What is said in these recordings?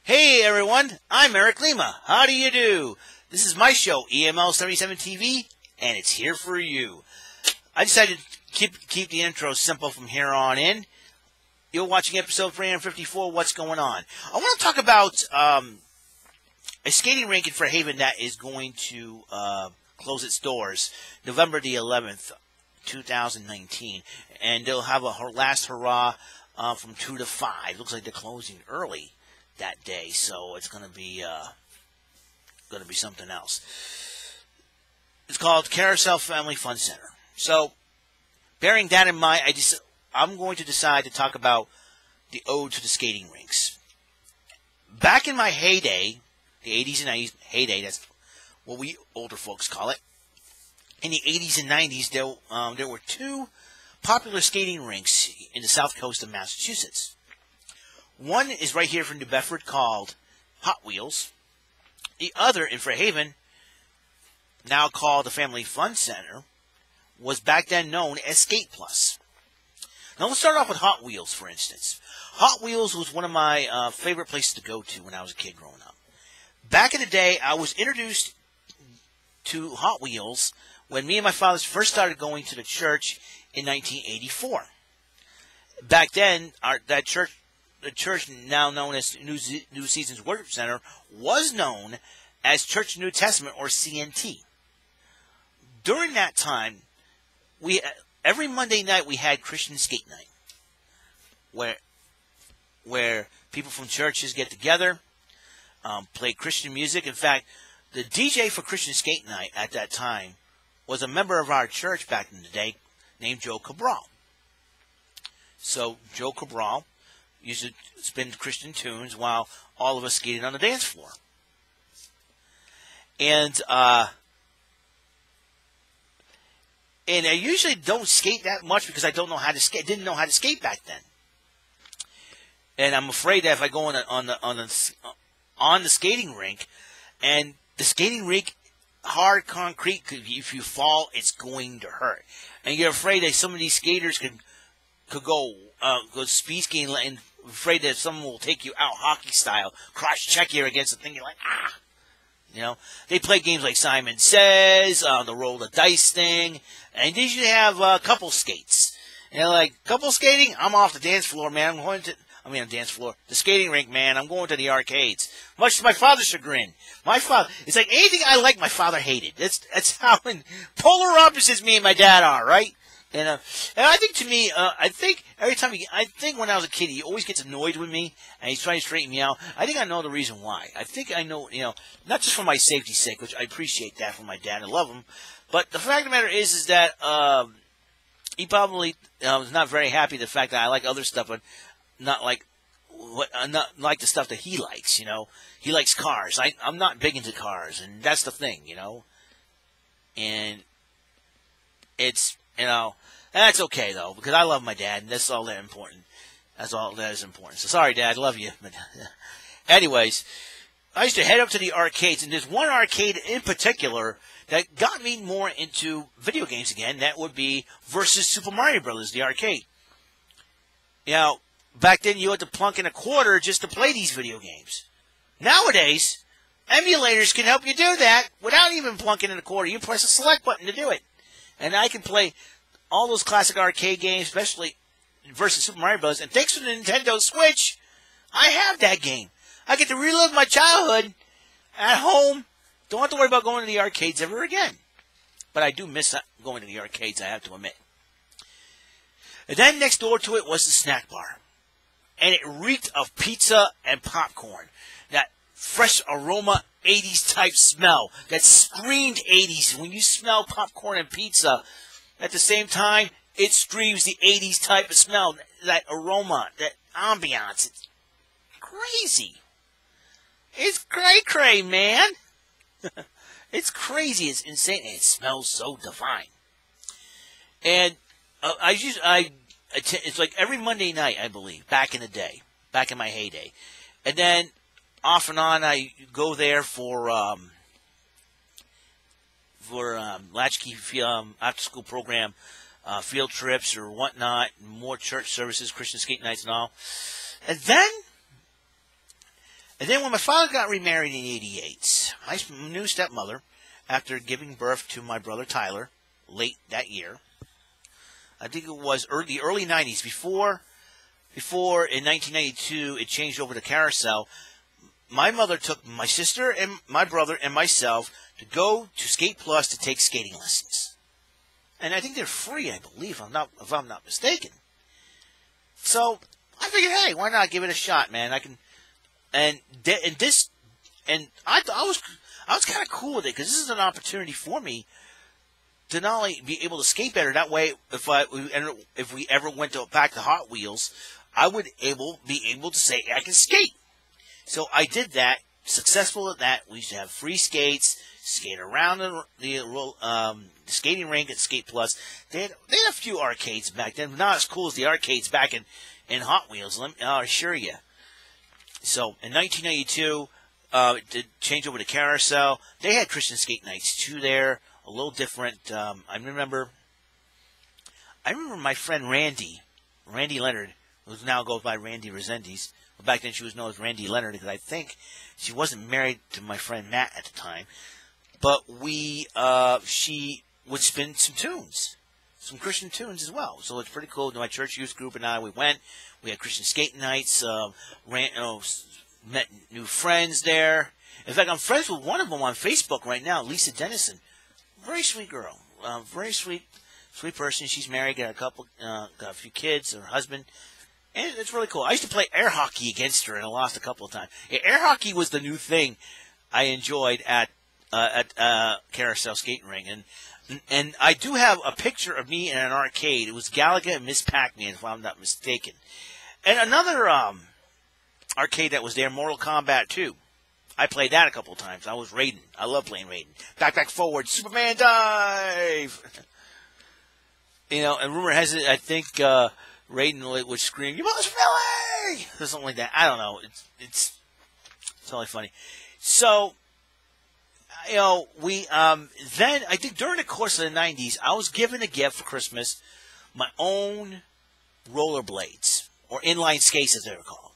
Hey everyone, I'm Eric Lima. How do you do? This is my show, EML77 TV, and it's here for you. I decided to keep the intro simple from here on in. You're watching episode 354, What's Going On? I want to talk about a skating rink in Fairhaven that is going to close its doors November the 11th, 2019. And they'll have a last hurrah from 2 to 5. Looks like they're closing early that day, so it's going to be something else. It's called Carousel Family Fun Center. So, bearing that in mind, I'm going to decide to talk about the ode to the skating rinks. Back in my heyday, the 80s and 90s heyday, that's what we older folks call it. In the 80s and 90s, there were two popular skating rinks in the South Coast of Massachusetts. One is right here from New Bedford called Hot Wheels. The other in Fairhaven, now called the Family Fun Center, was back then known as Skate Plus. Now let's start off with Hot Wheels, for instance. Hot Wheels was one of my favorite places to go to when I was a kid growing up. Back in the day, I was introduced to Hot Wheels when me and my father first started going to the church in 1984. Back then, the church now known as New Seasons Worship Center was known as Church of New Testament, or CNT. During that time, every Monday night we had Christian Skate Night, where people from churches get together, play Christian music. In fact, the DJ for Christian Skate Night at that time was a member of our church back in the day named Joe Cabral. So Joe Cabral used to spin Christian tunes while all of us skated on the dance floor. And I usually don't skate that much because I don't know how to skate. Didn't know how to skate back then. And I'm afraid that if I go on the skating rink, and the skating rink, hard concrete, if you fall, it's going to hurt. And you're afraid that some of these skaters could go speed skating, and afraid that someone will take you out hockey style, cross check you against the thing. You're like, ah. You know, they play games like Simon Says, the roll the dice thing, and they usually have couple skates. And they're like, couple skating? I'm off the dance floor, man. The skating rink, man. I'm going to the arcades. Much to my father's chagrin. It's like anything I like, my father hated. That's how polar opposites me and my dad are, right? And I think to me, I think when I was a kid, he always gets annoyed with me, and he's trying to straighten me out. I think I know the reason why. I think I know, not just for my safety's sake, which I appreciate that from my dad, I love him, but the fact of the matter is that he probably was not very happy the fact that I like other stuff, but not like the stuff that he likes. He likes cars. I'm not big into cars, and that's the thing, and it's. That's okay, though, because I love my dad, and that's all that important. That's all that is important. So, sorry, Dad, love you. But anyways, I used to head up to the arcades, and there's one arcade in particular that got me more into video games again. That would be Versus Super Mario Brothers, the arcade. Back then, you had to plunk in a quarter just to play these video games. Nowadays, emulators can help you do that without even plunking in a quarter. You press a select button to do it. And I can play all those classic arcade games, especially Versus Super Mario Bros. And thanks to the Nintendo Switch, I have that game. I get to relive my childhood at home. Don't have to worry about going to the arcades ever again. But I do miss going to the arcades, I have to admit. And then next door to it was the snack bar. And it reeked of pizza and popcorn. That fresh aroma, 80s type smell that screamed 80s. When you smell popcorn and pizza, at the same time, it screams the 80s type of smell. That aroma, that ambiance. It's crazy. It's cray-cray, man. It's crazy. It's insane. And it smells so divine. And it's like every Monday night, I believe, back in the day, back in my heyday. And then off and on, I go there for latchkey after school program, field trips or whatnot, more church services, Christian skate nights and all. And then And then when my father got remarried in '88, my new stepmother, after giving birth to my brother Tyler, late that year, I think it was the early '90s, before in 1992 it changed over to Carousel. My mother took my sister and my brother and myself to go to Skate Plus to take skating lessons. And I think they're free, I believe, if I'm not mistaken. So I figured, hey, why not give it a shot, man? I can, I was kind of cool with it, because this is an opportunity for me to not only be able to skate better. That way, if we ever went back to Hot Wheels, I would be able to say I can skate. So I did that, successful at that. We used to have free skates, skate around the skating rink at Skate Plus. They had a few arcades back then, but not as cool as the arcades back in Hot Wheels, I'll assure you. So in 1992, it did change over to Carousel. They had Christian Skate Nights too there, a little different. I remember my friend Randy Leonard, who now goes by Randy Resendiz. Well, back then she was known as Randy Leonard, because I think she wasn't married to my friend Matt at the time. But she would spin some tunes, some Christian tunes as well. So it's pretty cool. My church youth group and I, we had Christian Skate Nights, met new friends there. In fact, I'm friends with one of them on Facebook right now, Lisa Dennison. Very sweet girl, very sweet person. She's married, got a few kids, her husband. And it's really cool. I used to play air hockey against her, and I lost a couple of times. Yeah, air hockey was the new thing I enjoyed at Carousel Skating Ring. And I do have a picture of me in an arcade. It was Galaga and Miss Pac-Man, if I'm not mistaken. And another arcade that was there, Mortal Kombat 2. I played that a couple of times. I was Raiden. I love playing Raiden. Back, forward, Superman dive! And rumor has it, I think Raiden would scream, "You must Philly!" or something like that. I don't know. It's only funny. So, we then I think during the course of the '90s, I was given a gift for Christmas, my own rollerblades, or inline skates as they were called.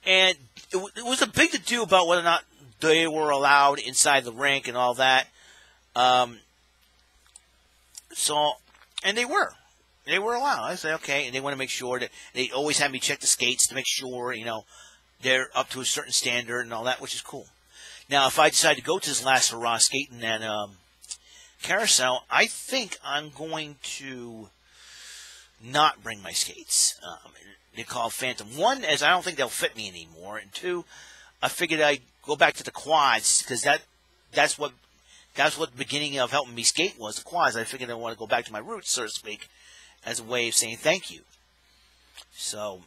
And it was a big to do about whether or not they were allowed inside the rink and all that. And they were. They were allowed. I said, okay. And they want to make sure that they always have me check the skates to make sure, they're up to a certain standard and all that, which is cool. Now, if I decide to go to this last hurrah skating at Carousel, I think I'm going to not bring my skates. They call Phantom. One, as I don't think they'll fit me anymore. And two, I figured I'd go back to the quads, because that's what the beginning of helping me skate was, the quads. I figured I want to go back to my roots, so to speak, as a way of saying thank you. So,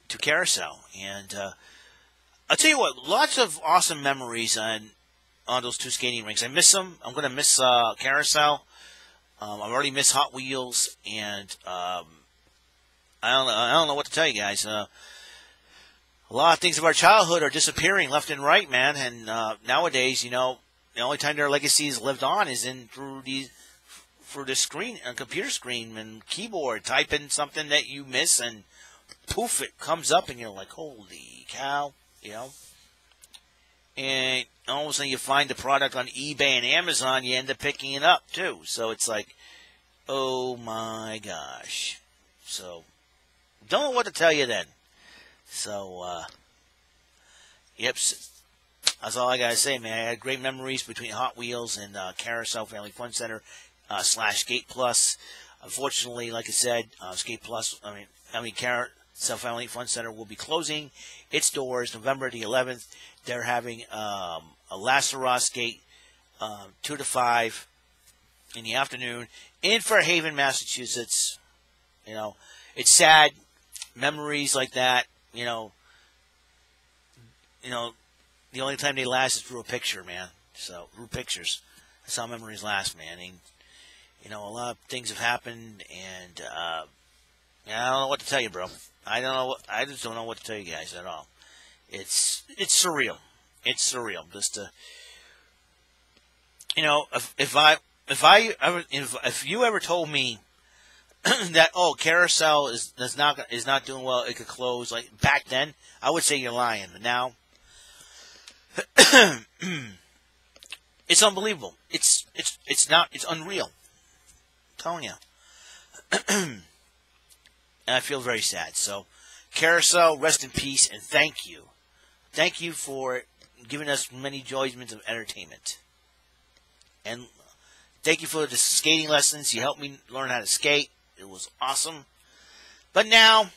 to Carousel. And I'll tell you what, lots of awesome memories on those two skating rinks. I miss them. I'm going to miss Carousel. I've already missed Hot Wheels, and I don't know what to tell you guys. A lot of things of our childhood are disappearing left and right, man. And nowadays, the only time their legacy is lived on is through the screen, a computer screen and keyboard, type in something that you miss, and poof, it comes up, and you're like, holy cow, And all of a sudden, you find the product on eBay and Amazon, you end up picking it up too. So it's like, oh my gosh. So don't know what to tell you then. So, yep, that's all I got to say, man. I had great memories between Hot Wheels and Carousel Family Fun Center / Skate Plus. Unfortunately, like I said, Skate Plus, Carousel Family Fun Center will be closing its doors November the 11th. They're having a last hurrah skate 2 to 5 in the afternoon in Fairhaven, Massachusetts. It's sad. Memories like that, the only time they last is through a picture, man. So, through pictures. That's how memories last, man. And, a lot of things have happened, and I don't know what to tell you, bro. I just don't know what to tell you guys at all. It's surreal. It's surreal. Just to, if you ever told me that Carousel is not doing well, it could close. Like back then, I would say you're lying, but now it's unbelievable. It's unreal. I'm telling you. And I feel very sad. So, Carousel, rest in peace, and thank you. Thank you for giving us many enjoyments of entertainment. And thank you for the skating lessons. You helped me learn how to skate. It was awesome. But now,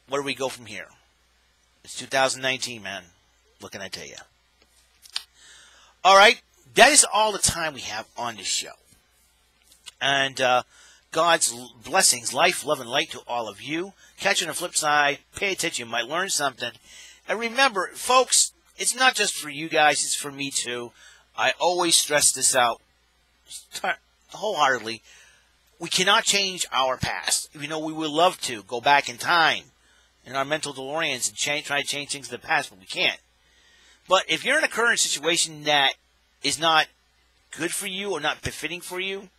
where do we go from here? It's 2019, man. What can I tell you? All right. That is all the time we have on this show. And God's blessings, life, love, and light to all of you. Catch you on the flip side. Pay attention. You might learn something. And remember, folks, it's not just for you guys. It's for me, too. I always stress this out wholeheartedly. We cannot change our past. We would love to go back in time in our mental DeLoreans and try to change things in the past, but we can't. But if you're in a current situation that is not good for you or not befitting for you,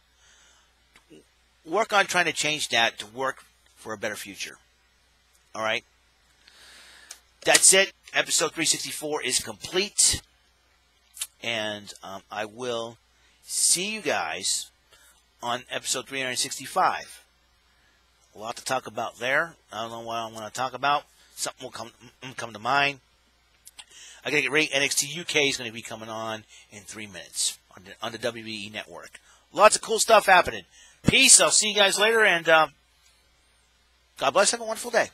work on trying to change that to work for a better future. All right? That's it. Episode 364 is complete. And I will see you guys on episode 365. A lot to talk about there. I don't know what I want to talk about. Something will come to mind. I got to get ready. NXT UK is going to be coming on in 3 minutes on the WBE network. Lots of cool stuff happening. Peace. I'll see you guys later, and God bless. Have a wonderful day.